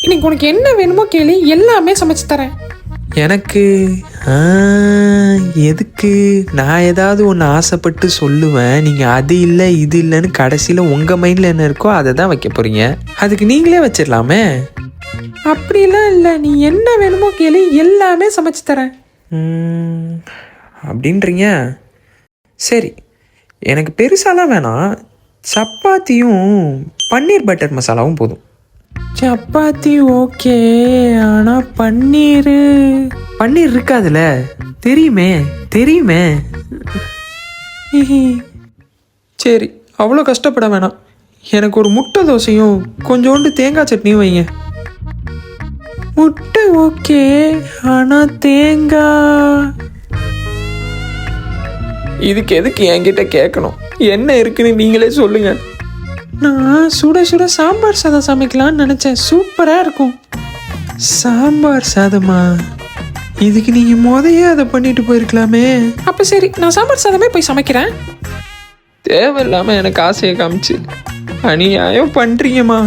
இன்னைக்கு உனக்கு என்ன வேணுமோ கேளு, எல்லாமே சமைச்சு தரேன். எனக்கு எதுக்கு? நான் ஏதாவது ஒன்று ஆசைப்பட்டு சொல்லுவேன், நீங்கள் அது இல்லை இது இல்லைன்னு கடைசியில் உங்கள் மைண்டில் என்ன இருக்கோ அதை தான் வைக்க போகிறீங்க. அதுக்கு நீங்களே வச்சிடலாமே. அப்படிலாம் இல்லை, நீ என்ன வேணுமோ கேளு, எல்லாமே சமைச்சு தரேன். அப்படின்றீங்க? சரி, எனக்கு பெருசாலாம் வேணாம். சப்பாத்தியும் பன்னீர் பட்டர் மசாலாவும் போதும். சப்பாத்தி ஓகே, ஆனால் பன்னீர் இருக்காதுல்ல? தெரியுமே தெரியுமே. சரி, அவ்வளோ கஷ்டப்பட வேணாம். எனக்கு ஒரு முட்டை தோசையும் கொஞ்சோண்டு தேங்காய் சட்னியும் வைங்க. முட்டை ஓகே, ஆனால் தேங்காய் இதுக்கு எதுக்கு என்கிட்ட கேட்கணும்? என்ன இருக்குன்னு நீங்களே சொல்லுங்க. நான் சுட சுட சாம்பார் சாதம் சமைக்கலான்னு நினச்சேன், சூப்பராக இருக்கும். சாம்பார் சாதமா? இதுக்கு நீங்கள் முதையே அதை பண்ணிட்டு போயிருக்கலாமே. அப்போ சரி, நான் சாம்பார் சாதமே போய் சமைக்கிறேன். தேவையில்லாமல் எனக்கு ஆசையை காமிச்சு அநியாயம் பண்ணுறீங்கம்மா.